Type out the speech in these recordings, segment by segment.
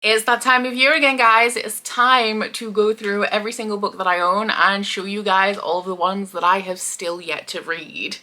It's that time of year again, guys. It's time to go through every single book that I own and show you guys all of the ones that I have still yet to read.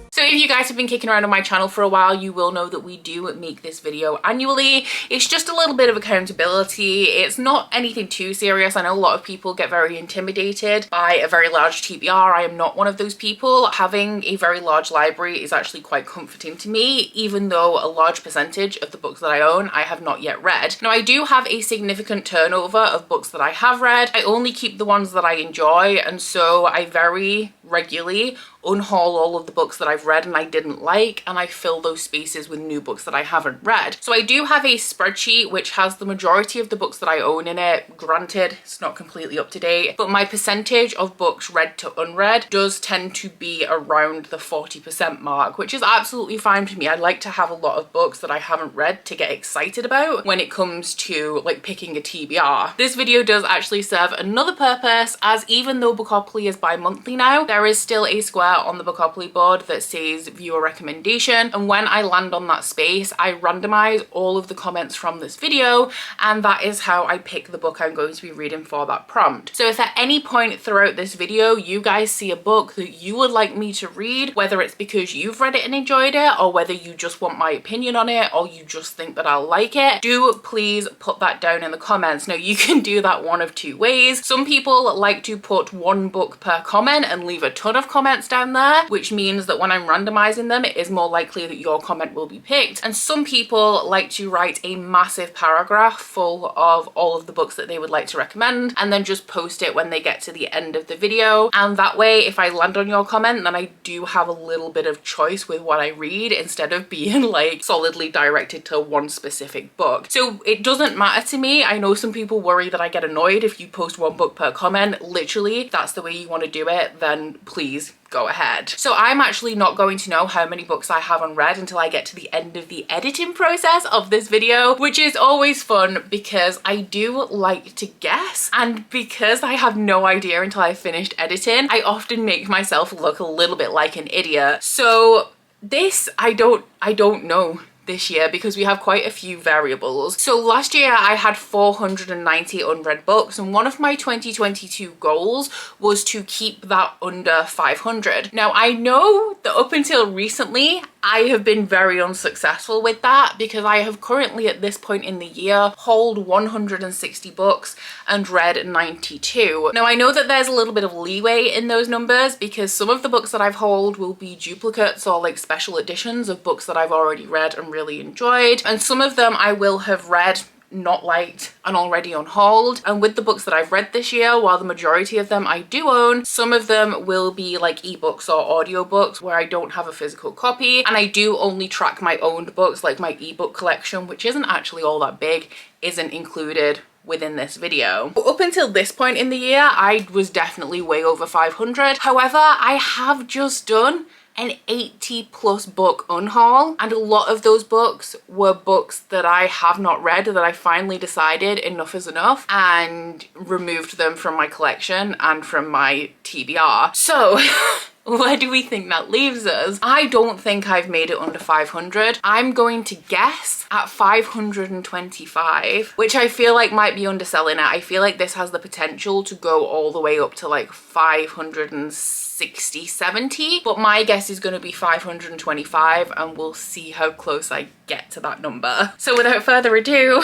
So if you guys have been kicking around on my channel for a while, you will know that we do make this video annually. It's just a little bit of accountability. It's not anything too serious. I know a lot of people get very intimidated by a very large TBR. I am not one of those people. Having a very large library is actually quite comforting to me, even though a large percentage of the books that I own I have not yet read. Now, I do have a significant turnover of books that I have read. I only keep the ones that I enjoy, and so I very regularly unhaul all of the books that I've read and I didn't like, and I fill those spaces with new books that I haven't read. So I do have a spreadsheet which has the majority of the books that I own in it. Granted, it's not completely up to date, but my percentage of books read to unread does tend to be around the 40% mark, which is absolutely fine for me. I like to have a lot of books that I haven't read to get excited about when it comes to like picking a TBR. This video does actually serve another purpose, as even though Bookopoly is bi-monthly now, there is still a square on the Bookopoly board that says viewer recommendation, and when I land on that space I randomize all of the comments from this video, and that is how I pick the book I'm going to be reading for that prompt. So if at any point throughout this video you guys see a book that you would like me to read, whether it's because you've read it and enjoyed it, or whether you just want my opinion on it, or you just think that I'll like it, do please put that down in the comments. Now, you can do that one of two ways. Some people like to put one book per comment and leave a ton of comments down there, which means that when I'm randomizing them, it is more likely that your comment will be picked. And some people like to write a massive paragraph full of all of the books that they would like to recommend and then just post it when they get to the end of the video. And that way, if I land on your comment, then I do have a little bit of choice with what I read instead of being like solidly directed to one specific book. So it doesn't matter to me. I know some people worry that I get annoyed if you post one book per comment. Literally, if that's the way you want to do it, then please go ahead. So I'm actually not going to know how many books I have unread until I get to the end of the editing process of this video, which is always fun because I do like to guess, and because I have no idea until I've finished editing, I often make myself look a little bit like an idiot. So this, I don't know this year because we have quite a few variables. So last year I had 490 unread books, and one of my 2022 goals was to keep that under 500. Now, I know that up until recently I have been very unsuccessful with that because I have currently at this point in the year hauled 160 books and read 92. Now, I know that there's a little bit of leeway in those numbers because some of the books that I've hauled will be duplicates or like special editions of books that I've already read and really enjoyed, and some of them I will have read, not liked, and already unhauled. And with the books that I've read this year, while the majority of them I do own, some of them will be like ebooks or audiobooks where I don't have a physical copy, and I do only track my owned books, like my ebook collection, which isn't actually all that big, isn't included within this video. Up until this point in the year, I was definitely way over 500. However, I have just done an 80+ book unhaul, and a lot of those books were books that I have not read, that I finally decided enough is enough and removed them from my collection and from my TBR. So where do we think that leaves us? I don't think I've made it under 500. I'm going to guess at 525, which I feel like might be underselling it. I feel like this has the potential to go all the way up to like 560, 70, but my guess is going to be 525, and we'll see how close I get to that number. So without further ado,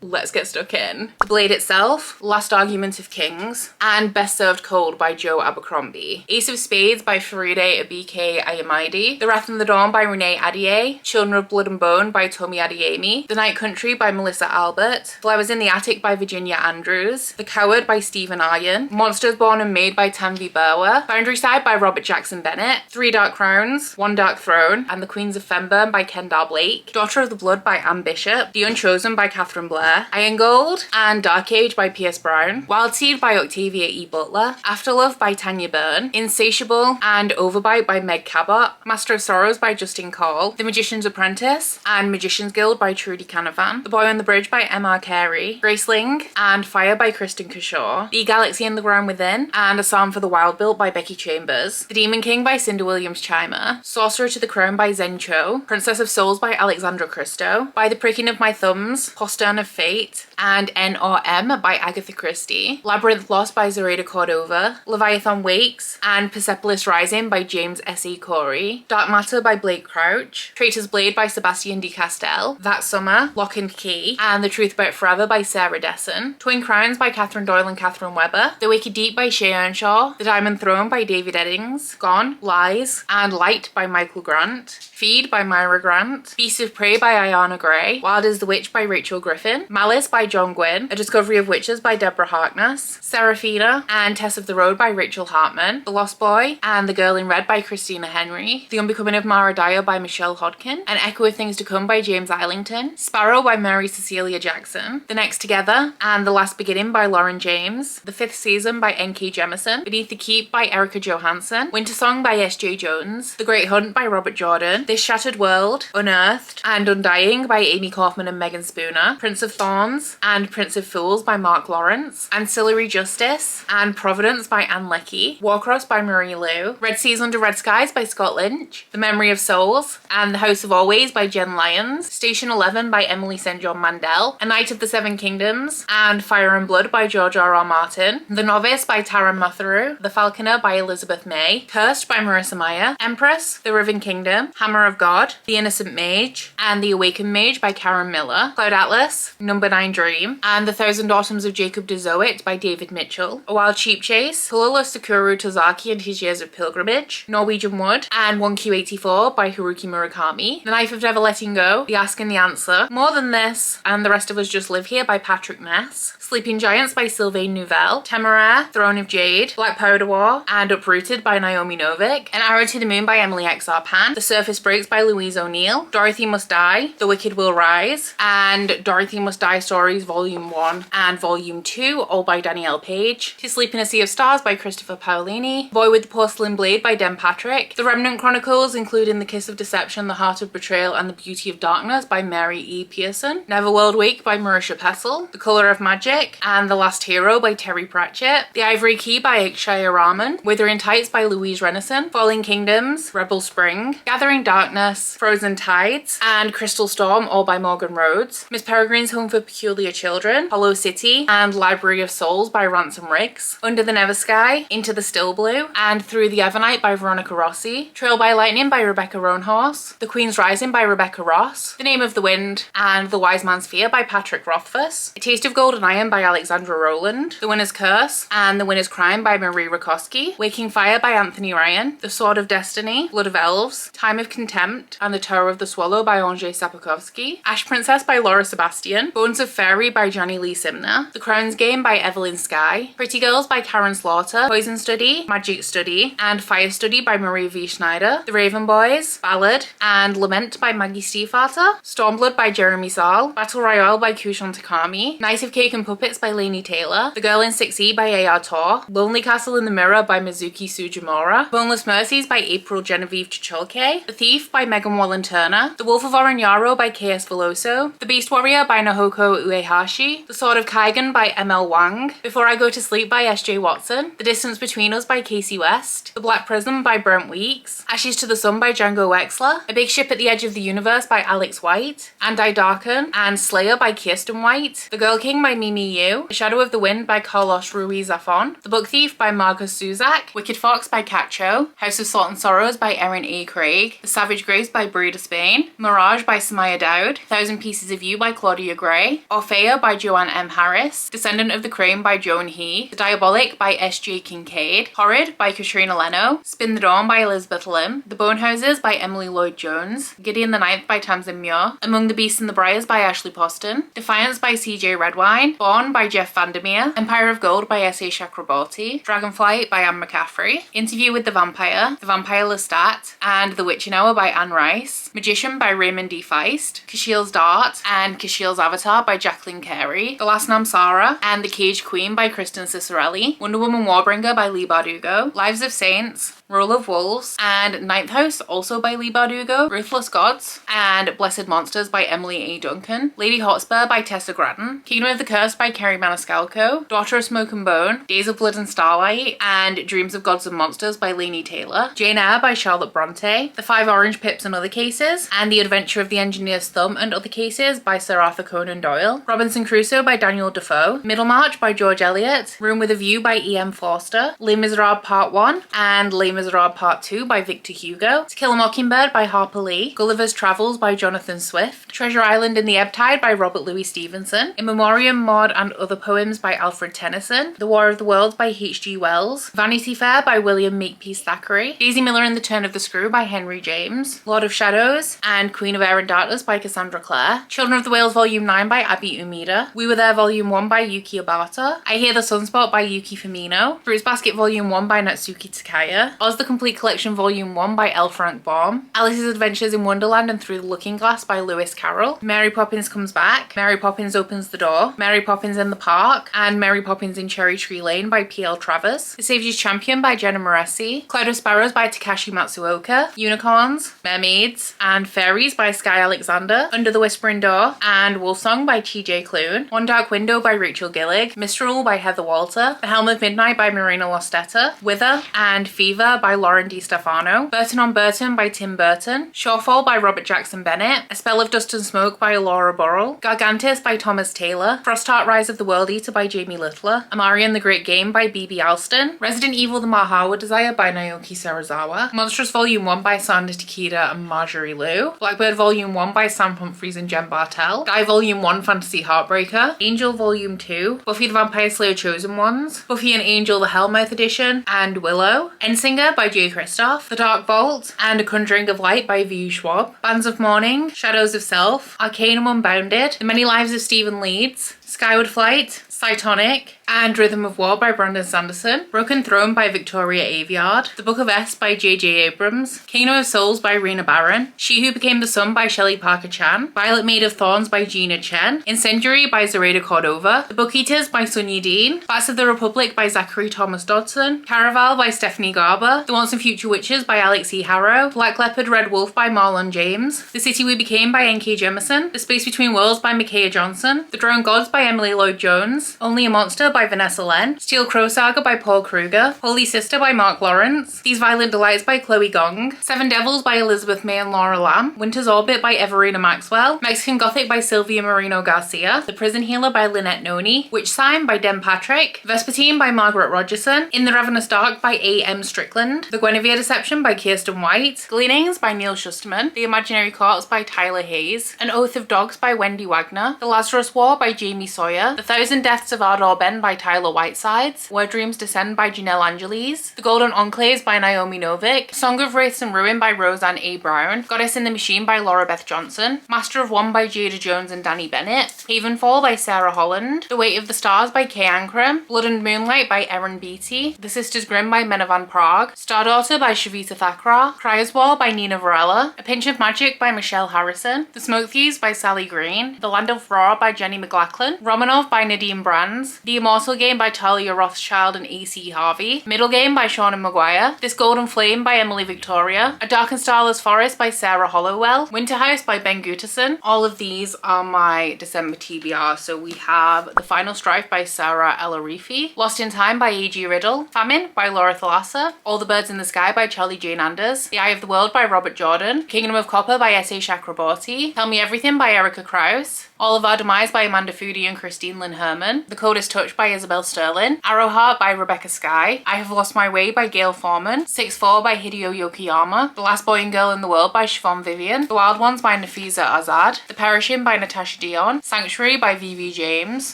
let's get stuck in. The Blade Itself, Last Argument of Kings, and Best Served Cold by Joe Abercrombie. Ace of Spades by Faride Abike Ayamide. The Wrath and the Dawn by Renee Adier. Children of Blood and Bone by Tomi Adeyemi. The Night Country by Melissa Albert. Flowers in the Attic by Virginia Andrews. The Coward by Stephen Aryan. Monsters Born and Made by Tanvi Berwa. Boundary Side by Robert Jackson Bennett. Three Dark Crowns, One Dark Throne, and The Queens of Fenburn by Kendall Blake. Daughter of the Blood by Anne Bishop. The Unchosen by Catherine Blair. Clare, Iron Gold and Dark Age by Pierce Brown, Wild Seed by Octavia E. Butler, Afterlove by Tanya Byrne, Insatiable and Overbite by Meg Cabot, Master of Sorrows by Justin Call, The Magician's Apprentice and Magician's Guild by Trudy Canavan, The Boy on the Bridge by M.R. Carey, Graceling and Fire by Kristen Kershaw, The Galaxy and the Ground Within and A Psalm for the Wild Built by Becky Chambers, The Demon King by Cinda Williams Chimer, Sorcerer to the Crown by Zen Cho, Princess of Souls by Alexandra Christo, By the Pricking of My Thumbs, Postern of Fate, and N.R.M. by Agatha Christie, Labyrinth Lost by Zoraida Cordova, Leviathan Wakes and Persepolis Rising by James S.E. Corey, Dark Matter by Blake Crouch, Traitor's Blade by Sebastian de Castell, That Summer, Lock and Key, and The Truth About Forever by Sarah Desson, Twin Crowns by Catherine Doyle and Catherine Webber, The Wicked Deep by Shay Earnshaw, The Diamond Throne by David Eddings, Gone, Lies, and Light by Michael Grant, Feed by Myra Grant, Beast of Prey by Ayana Gray, Wild as the Witch by Rachel Griffin, Malice by John Gwynn, A Discovery of Witches by Deborah Harkness, Seraphina and Tess of the Road by Rachel Hartman, The Lost Boy and The Girl in Red by Christina Henry, The Unbecoming of Mara Dyer by Michelle Hodkin, An Echo of Things to Come by James Islington, Sparrow by Mary Cecilia Jackson, The Next Together and The Last Beginning by Lauren James, The Fifth Season by N.K. Jemisin, Beneath the Keep by Erica Johansson, Winter Song by S.J. Jones, The Great Hunt by Robert Jordan, This Shattered World, Unearthed and Undying by Amy Kaufman and Megan Spooner, Prince of Thorns and Prince of Fools by Mark Lawrence, Ancillary Justice and Providence by Anne Leckie, Warcross by Marie Lu, Red Seas Under Red Skies by Scott Lynch, The Memory of Souls and The House of Always by Jen Lyons, Station 11 by Emily St. John Mandel, A Knight of the Seven Kingdoms and Fire and Blood by George R.R. Martin, The Novice by Taran Matheru, The Falconer by Elizabeth May, Cursed by Marissa Meyer, Empress, The Riven Kingdom, Hammer of God, The Innocent Mage and The Awakened Mage by Karen Miller, Cloud Atlas, Number 9 Dream and The Thousand Autumns of Jacob de Zoet by David Mitchell, A Wild Sheep Chase, Kalula Sakura Tozaki and His Years of Pilgrimage, Norwegian Wood and 1Q84 by Haruki Murakami, The Knife of Never Letting Go, The Ask and the Answer, More Than This and The Rest of Us Just Live Here by Patrick Ness, Sleeping Giants by Sylvain Nouvelle, Temeraire, Throne of Jade, Black Powder War and Uprooted by Naomi Novik, An Arrow to the Moon by Emily X. Arpan, The Surface Breaks by Louise O'Neill, Dorothy Must Die, The Wicked Will Rise and Dorothy Must Die Stories Volume 1 and Volume 2 all by Danielle Page, To Sleep in a Sea of Stars by Christopher Paolini, Boy with the Porcelain Blade by Den Patrick, The Remnant Chronicles including The Kiss of Deception, The Heart of Betrayal and The Beauty of Darkness by Mary E. Pearson, Neverworld Wake by Marisha Pessel, The Colour of Magic and The Last Hero by Terry Pratchett, The Ivory Key by Ikshaya Rahman, Withering Tights by Louise Renison, Falling Kingdoms, Rebel Spring, Gathering Darkness, Frozen Tides and Crystal Storm all by Morgan Rhodes, Miss Peregrine's Home for Peculiar Children, Hollow City and Library of Souls by Ransom Riggs, Under the Never Sky, Into the Still Blue and Through the Evernight by Veronica Rossi, Trail by Lightning by Rebecca Roanhorse, The Queen's Rising by Rebecca Ross, The Name of the Wind and The Wise Man's Fear by Patrick Rothfuss, A Taste of Golden Iron by Alexandra Rowland, The Winner's Curse and The Winner's Crime by Marie Rakowski, Waking Fire by Anthony Ryan, The Sword of Destiny, Blood of Elves, Time of Contempt and The Tower of the Swallow by Andrzej Sapkowski, Ash Princess by Laura Sebastian, Bones of Fairy by Johnny Lee Simner, The Crown's Game by Evelyn Skye, Pretty Girls by Karen Slaughter, Poison Study, Magic Study and Fire Study by Marie V. Schneider, The Raven Boys, Ballad and Lament by Maggie Stiefvater, Stormblood by Jeremy Saul, Battle Royale by Kushan Takami, Night of Cake and Puppets by Lainey Taylor, The Girl in 6E by A.R. Tor, Lonely Castle in the Mirror by Mizuki Sujimura, Boneless Mercies by April Genevieve Chicholke, The Thief by Megan Wallen Turner, The Wolf of Oranyaro by K.S. Veloso, The Beast Warrior by Nahoko Uehashi, The Sword of Kaigan by M.L. Wang, Before I Go to Sleep by S.J. Watson, The Distance Between Us by Casey West, The Black Prism by Brent Weeks, Ashes to the Sun by Django Wexler, A Big Ship at the Edge of the Universe by Alex White, And I Darken and Slayer by Kirsten White, The Girl King by Mimi Yu, The Shadow of the Wind by Carlos Ruiz Zafon, The Book Thief by Marcus Suzak, Wicked Fox by Kat Cho, House of Salt and Sorrows by Erin A. Craig, The Savage Grace by Breda Spain, Mirage by Samaya Dowd, Thousand Pieces of You by Claudia Gray, Orphea by Joanne M. Harris, Descendant of the Crane by Joan He, The Diabolic by S.J. Kincaid, Horrid by Katrina Leno, Spin the Dawn by Elizabeth Lim, The Bonehouses by Emily Lloyd Jones, Gideon the Ninth by Tamsin Muir, Among the Beasts and the Briars by Ashley Poston, Defiance by C.J. Redwine, Born by Jeff Vandermeer, Empire of Gold by S.A. Chakraborty, Dragonflight by Anne McCaffrey, Interview with the Vampire Lestat, and The Witching Hour by Anne Rice, Magician by Raymond D. Feist, Kashiel's Dart and Kashiel's Avatar Avatar by Jacqueline Carey, The Last Namsara and The Caged Queen by Kristen Cicerelli, Wonder Woman Warbringer by Leigh Bardugo, Lives of Saints, Rule of Wolves, and Ninth House, also by Leigh Bardugo, Ruthless Gods, and Blessed Monsters by Emily A. Duncan, Lady Hotspur by Tessa Gratton, Kingdom of the Curse by Kerry Maniscalco, Daughter of Smoke and Bone, Days of Blood and Starlight, and Dreams of Gods and Monsters by Laini Taylor, Jane Eyre by Charlotte Bronte, The Five Orange Pips and Other Cases, and The Adventure of the Engineer's Thumb and Other Cases by Sir Arthur Conan Doyle, Robinson Crusoe by Daniel Defoe, Middlemarch by George Eliot, Room with a View by E.M. Forster, Les Miserables Part 1 and Les Miserables Part 2 by Victor Hugo, To Kill a Mockingbird by Harper Lee, Gulliver's Travels by Jonathan Swift, Treasure Island in the Ebb Tide by Robert Louis Stevenson, In Memoriam, Maud and Other Poems by Alfred Tennyson, The War of the Worlds by H.G. Wells, Vanity Fair by William Makepeace Thackeray, Daisy Miller and the Turn of the Screw by Henry James, Lord of Shadows and Queen of Air and Darkness by Cassandra Clare, Children of the Whales Volume 9 by Abby Umeda, We Were There Volume 1 by Yuki Obata, I Hear the Sunspot by Yuki Firmino, Fruits Basket Volume 1 by Natsuki Takaya, Oz the Complete Collection Volume 1 by L. Frank Baum, Alice's Adventures in Wonderland and Through the Looking Glass by Lewis Carroll, Mary Poppins Comes Back, Mary Poppins Opens the Door, Mary Poppins in the Park, and Mary Poppins in Cherry Tree Lane by P.L. Travers, The Savior's Champion by Jenna Moresi, Cloud of Sparrows by Takashi Matsuoka, Unicorns, Mermaids, and Fairies by Sky Alexander, Under the Whispering Door, and Wolfsong by T.J. Klune, One Dark Window by Rachel Gillig, Mistral by Heather Walter, The Helm of Midnight by Marina Lostetta, Wither and Fever by Lauren Di Stefano, Burton on Burton by Tim Burton, Shorefall by Robert Jackson Bennett, A Spell of Dust and Smoke by Laura Burrell, Gargantus by Thomas Taylor, Frostheart Rise of the World Eater by Jamie Littler, Amarian the Great Game by B.B. Alston, Resident Evil The Mahawa Desire by Naoki Sarazawa, Monstrous Volume 1 by Sandra Takeda and Marjorie Liu, Blackbird Volume 1 by Sam Humphries and Jen Bartel, Guy Volume 1 Fantasy Heartbreaker, Angel Volume 2, Buffy the Vampire Slayer Chosen Ones, Buffy and Angel the Hellmouth Edition, and Willow, Ensinger by J. Christoph, The Dark Vault, and A Conjuring of Light by V. Schwab, Bands of Mourning, Shadows of Self, Arcanum Unbounded, The Many Lives of Stephen Leeds, Skyward Flight, Cytonic, and Rhythm of War by Brandon Sanderson, Broken Throne by Victoria Aveyard, The Book of S by J.J. Abrams, Kingdom of Souls by Rena Barron, She Who Became the Sun by Shelley Parker Chan, Violet Maid of Thorns by Gina Chen, Incendiary by Zoraida Cordova, The Book Eaters by Sonia Dean, Bats of the Republic by Zachary Thomas Dodson, Caraval by Stephanie Garber, The Once and Future Witches by Alex E. Harrow, Black Leopard Red Wolf by Marlon James, The City We Became by N.K. Jemisin, The Space Between Worlds by Micaiah Johnson, The Drone Gods by Emily Lloyd Jones, Only a Monster by Vanessa Len, Steel Crow Saga by Paul Kruger, Holy Sister by Mark Lawrence, These Violent Delights by Chloe Gong, Seven Devils by Elizabeth May and Laura Lamb, Winter's Orbit by Everina Maxwell, Mexican Gothic by Sylvia Marino Garcia, The Prison Healer by Lynette Noni, Witch Sign by Den Patrick, Vespertine by Margaret Rogerson, In the Ravenous Dark by A.M. Strickland, The Guinevere Deception by Kirsten White, Gleanings by Neil Shusterman, The Imaginary Corpse by Tyler Hayes, An Oath of Dogs by Wendy Wagner, The Lazarus War by Jamie Sawyer, The Thousand Deaths of Ardor Ben by Tyler Whitesides, Where Dreams Descend by Janelle Angeles, The Golden Enclaves by Naomi Novik, Song of Wraiths and Ruin by Roseanne A. Brown, Goddess in the Machine by Laura Beth Johnson, Master of One by Jada Jones and Danny Bennett, Havenfall by Sarah Holland, The Weight of the Stars by Kay Ankrum, Blood and Moonlight by Erin Beatty, The Sisters Grimm by Mena Van Prague, Stardaughter by Shavita Thakrar, Cryer's Wall by Nina Varela, A Pinch of Magic by Michelle Harrison, The Smoke Thieves by Sally Green, The Land of Raw by Jenny McLachlan, Romanov by Nadine Brands, The Immortal Game by Talia Rothschild and A.C. Harvey, Middle Game by Shauna Maguire, This Golden Flame by Emily Victoria, A Dark and Starless Forest by Sarah Hollowell, Winter House by Ben Gutterson. All of these are my December TBR. So we have The Final Strife by Sarah Elarifi, Lost in Time by A.G. Riddle, Famine by Laura Thalassa, All the Birds in the Sky by Charlie Jane Anders, The Eye of the World by Robert Jordan, Kingdom of Copper by S.A. Chakraborty, Tell Me Everything by Erica Krause, All of Our Demise by Amanda Foodie and Christine Lynn Herman, The Code is Touch by Isabel Sterling, Arrowheart by Rebecca Sky, I Have Lost My Way by Gail Foreman, 6'4" by Hideo Yokiyama, The Last Boy and Girl in the World by Siobhan Vivian, The Wild Ones by Nafisa Azad, The Perishing by Natasha Dion, Sanctuary by V.V. James,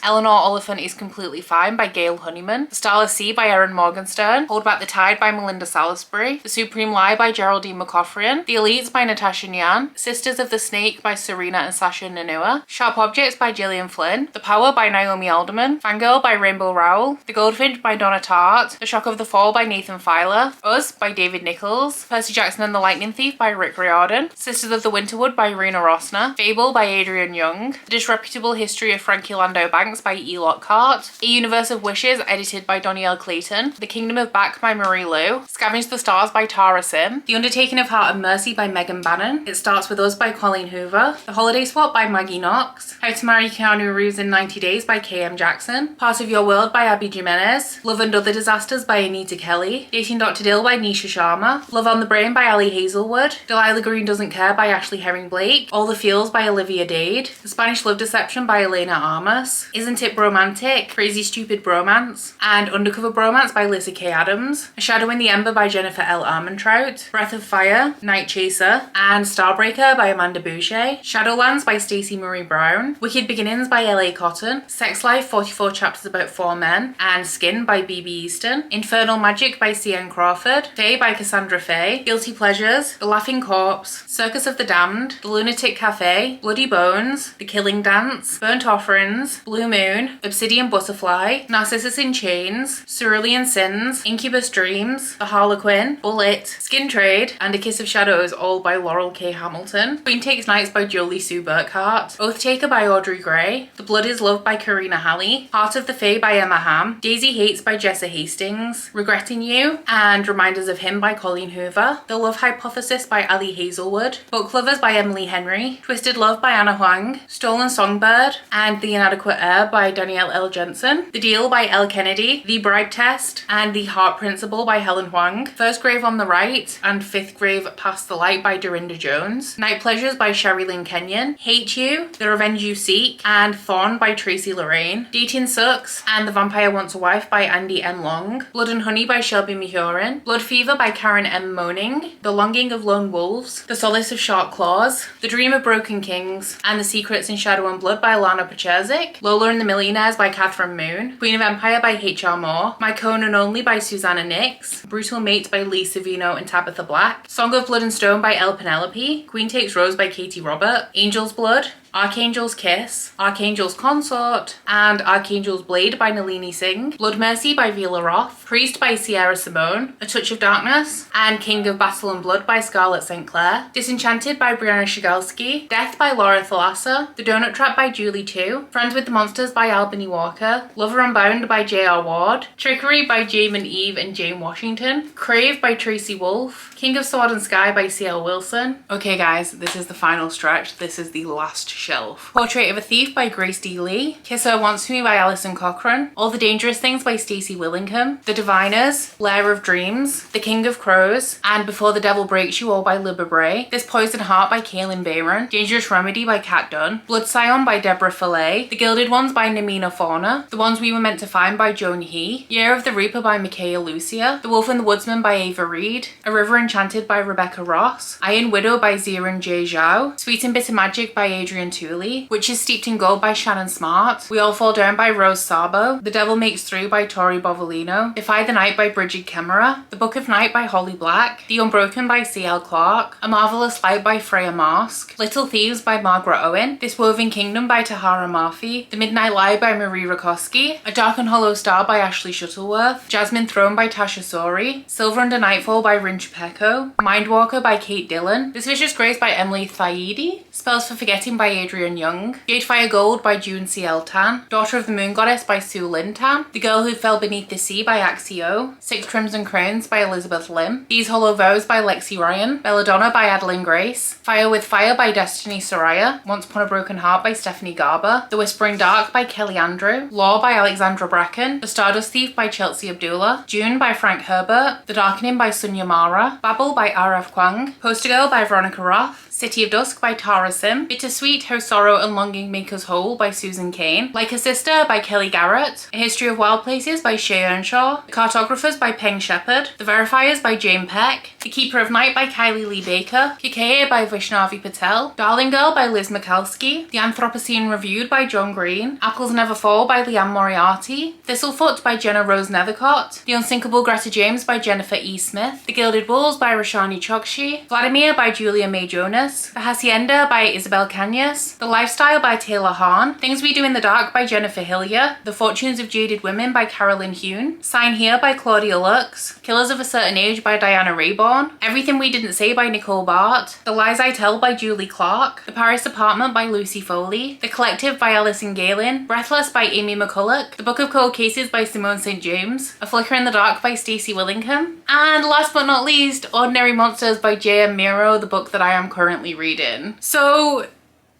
Eleanor Oliphant is Completely Fine by Gail Honeyman, The Starless Sea by Erin Morgenstern, Hold Back the Tide by Melinda Salisbury, The Supreme Lie by Geraldine McCaffrian, The Elites by Natasha Nyan, Sisters of the Snake by Serena and Sasha Nanua, Sharp Objects by Gillian Flynn, The Power by Naomi Alderman, Fangirl by Rainbow Rowell, The Goldfinch by Donna Tartt, The Shock of the Fall by Nathan Filer, Us by David Nichols, Percy Jackson and the Lightning Thief by Rick Riordan, Sisters of the Winterwood by Rena Rossner, Fable by Adrian Young, The Disreputable History of Frankie Lando Banks by E. Lockhart, A Universe of Wishes edited by Donielle Clayton, The Kingdom of Back by Marie Lu, Scavenge the Stars by Tara Sim, The Undertaking of Heart and Mercy by Megan Bannon, It Starts With Us by Colleen Hoover, The Holiday Swap by Maggie Knox, How to Marry Keanu Reeves in 90 Days by K.M. Jackson, Part of Your World by Abby Jimenez, Love and Other Disasters by Anita Kelly, Dating Dr. Dill by Nisha Sharma, Love on the Brain by Ali Hazelwood, Delilah Green Doesn't Care by Ashley Herring Blake, All the Feels by Olivia Dade, The Spanish Love Deception by Elena Armas, Isn't It Bromantic? Crazy Stupid Bromance, and Undercover Bromance by Lizzie K. Adams, A Shadow in the Ember by Jennifer L. Armentrout, Breath of Fire, Night Chaser, and Starbreaker by Amanda Boucher, Shadowlands by Stacey Marie Brown, Wicked Beginnings by L.A. Cotton, Sex Life 44 Chapters About 4 Men, and Skin by B.B. Easton, Infernal Magic by C.N. Crawford, Faye by Cassandra Faye, Guilty Pleasures, The Laughing Corpse, Circus of the Damned, The Lunatic Cafe, Bloody Bones, The Killing Dance, Burnt Offerings, Blue Moon, Obsidian Butterfly, Narcissus in Chains, Cerulean Sins, Incubus Dreams, The Harlequin, Bullet, Skin Trade, and A Kiss of Shadows, all by Laurel K. Hamilton, Queen Takes Nights by Jolie Sue Burkhart, Oath Taker by Audrey Gray, The Blood is Love by Karina Halley, Heart of the Fae by Emma Hamm, Daisy Hates by Jessa Hastings, Regretting You, and Reminders of Him by Colleen Hoover, The Love Hypothesis by Ali Hazelwood, Book Lovers by Emily Henry, Twisted Love by Anna Huang, Stolen Songbird, and The Inadequate Heir by Danielle L. Jensen, The Deal by Elle Kennedy, The Bride Test, and The Heart Principle by Helen Huang, First Grave on the Right, and Fifth Grave Past the Light by Dorinda Jones, Night Pleasures by Sherry Lynn Kenyon, Hate You, The Revenge You Seek, and Thorn by Tracy Lorraine, Dating Sucks, and The Vampire Wants a Wife by Andy N. Long, Blood and Honey by Shelby Mahurin, Blood Fever by Karen M. Moaning, The Longing of Lone Wolves, The Solace of Shark Claws, The Dream of Broken Kings, and The Secrets in Shadow and Blood by Lana Pacherzik, Lola and the Millionaires by Catherine Moon, Queen of Empire by H.R. Moore, My Cone and Only by Susanna Nix, Brutal Mate by Lee Savino and Tabitha Black, Song of Blood and Stone by Elle Penelope, Queen Takes Rose by Katie Robert, Angel's Blood, Archangel's Kiss, Archangel's Consort, and Archangel's Blade by Nalini Singh, Blood Mercy by Vila Roth, Priest by Sierra Simone, A Touch of Darkness, and King of Battle and Blood by Scarlett St. Clair, Disenchanted by Brianna Shigalski, Death by Laura Thalassa, The Donut Trap by Julie Tu, Friends with the Monsters by Albany Walker, Lover Unbound by J.R. Ward, Trickery by Jamin Eve and Jane Washington, Crave by Tracy Wolfe, King of Sword and Sky by C.L. Wilson. Okay guys, this is the final stretch. This is the last shelf. Portrait of a Thief by Grace D. Lee, Kiss Her Wants Me by Alison Cochrane, All the Dangerous Things by Stacey Willingham, The Diviners, Lair of Dreams, The King of Crows, and Before the Devil Breaks You all by Libba Bray, This Poison Heart by Kaylin Bayron, Dangerous Remedy by Kat Dunn, Blood Scion by Deborah Fillet, The Gilded Ones by Namina Fauna, The Ones We Were Meant to Find by Joan He, Year of the Reaper by Micaiah Lucia, The Wolf and the Woodsman by Ava Reed, A River Enchanted by Rebecca Ross, Iron Widow by Ziran J. Zhao, Sweet and Bitter Magic by Adrian Tooley, Witches Steeped in Gold by Shannon Smart, We All Fall Down by Rose Sabo, The Devil Makes Through by Tori Bovolino, Defy the Night by Bridget Kemmerer, The Book of Night by Holly Black, The Unbroken by C.L. Clarke, A Marvelous Light by Freya Marsk, Little Thieves by Margaret Owen, This Woven Kingdom by Tahara Murphy, The Midnight Lie by Marie Rakowski, A Dark and Hollow Star by Ashley Shuttleworth, Jasmine Throne by Tasha Sori, Silver Under Nightfall by Rinch Pecco, Mindwalker by Kate Dillon, This Vicious Grace by Emily Thaidi, Spells for Forgetting by Adrian Young, Jadefire Gold by June C.L. Tan, Daughter of the Moon Goddess by Sue Lin Tan, The Girl Who Fell Beneath the Sea by Axio, Six Crimson Crowns by Elizabeth Lim, These Hollow Vows by Lexi Ryan, Belladonna by Adeline Grace, Fire with Fire by Destiny Soraya, Once Upon a Broken Heart by Stephanie Garber, The Whispering Dark by Kelly Andrew, Law by Alexandra Bracken, The Stardust Thief by Chelsea Abdullah, June by Frank Herbert, The Darkening by Sunya Mara, Babel by R.F. Kwang, Poster Girl by Veronica Roth, City of Dusk by Tara Sim, Bittersweet, How Sorrow and Longing Make Us Whole by Susan Kane, Like a Sister by Kelly Garrett, A History of Wild Places by Shay Earnshaw, The Cartographers by Peng Shepherd, The Verifiers by Jane Peck, The Keeper of Night by Kylie Lee Baker, Kikaya by Vaishnavi Patel, Darling Girl by Liz Mikalski, The Anthropocene Reviewed by John Green, Apples Never Fall by Leanne Moriarty, Thistlefoot by Jenna Rose Nethercott, The Unsinkable Greta James by Jennifer E. Smith, The Gilded Wolves by Rashani Chokshi, Vladimir by Julia May Jonas, Gomez, The Hacienda by Isabel Cañas, The Lifestyle by Taylor Hahn, Things We Do in the Dark by Jennifer Hillier, The Fortunes of Jaded Women by Carolyn Hune, Sign Here by Claudia Lux, Killers of a Certain Age by Diana Rayborn, Everything We Didn't Say by Nicole Bart, The Lies I Tell by Julie Clark, The Paris Apartment by Lucy Foley, The Collective by Alison Galen, Breathless by Amy McCulloch, The Book of Cold Cases by Simone St. James, A Flicker in the Dark by Stacey Willingham, and last but not least, Ordinary Monsters by J.M. Miro, the book that I am currently reading. So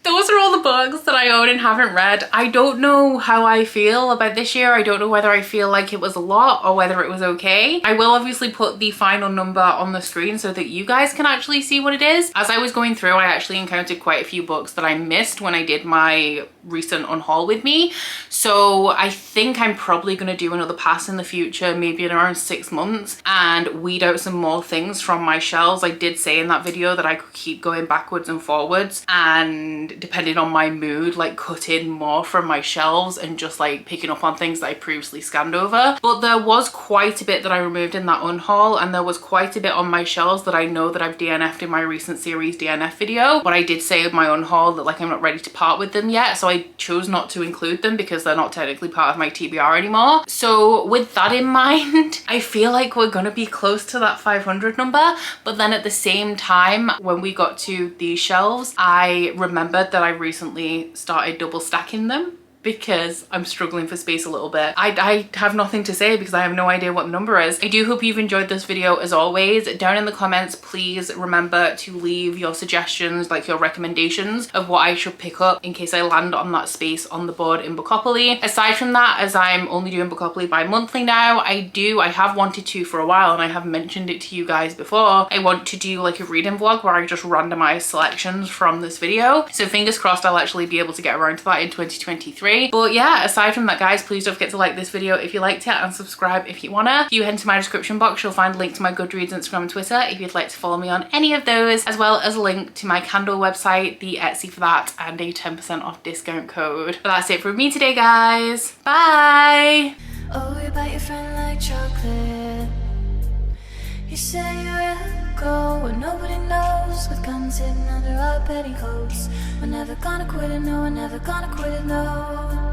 those are all the books that I own and haven't read. I don't know how I feel about this year. I don't know whether I feel like it was a lot or whether it was okay. I will obviously put the final number on the screen so that you guys can actually see what it is. As I was going through, I actually encountered quite a few books that I missed when I did my recent unhaul with me. So I think I'm probably going to do another pass in the future, maybe in around 6 months, and weed out some more things from my shelves. I did say in that video that I could keep going backwards and forwards, and depending on my mood, like cut in more from my shelves and just like picking up on things that I previously scanned over. But there was quite a bit that I removed in that unhaul, and there was quite a bit on my shelves that I know that I've DNF'd in my recent series DNF video. But I did say in my unhaul that like I'm not ready to part with them yet, so I chose not to include them because they're not technically part of my TBR anymore. So with that in mind, I feel like we're gonna be close to that 500 number. But then at the same time, when we got to these shelves, I remembered that I recently started double stacking them because I'm struggling for space a little bit. I have nothing to say because I have no idea what the number is. I do hope you've enjoyed this video as always. Down in the comments, please remember to leave your suggestions, like your recommendations of what I should pick up in case I land on that space on the board in Bookopoly. Aside from that, as I'm only doing Bookopoly bi-monthly now, I have wanted to for a while, and I have mentioned it to you guys before. I want to do like a reading vlog where I just randomize selections from this video. So fingers crossed I'll actually be able to get around to that in 2023. But yeah, aside from that guys, please don't forget to like this video if you liked it and subscribe if you wanna. If you head into my description box, you'll find a link to my Goodreads, Instagram and Twitter if you'd like to follow me on any of those, as well as a link to my Kindle website, the Etsy for that, and a 10% off discount code. But that's it from me today guys. Bye! Oh, you bite your friend like chocolate. You say you'll go where nobody knows, with guns hidden under our petticoats. We're never gonna quit it, no, we're never gonna quit it, no.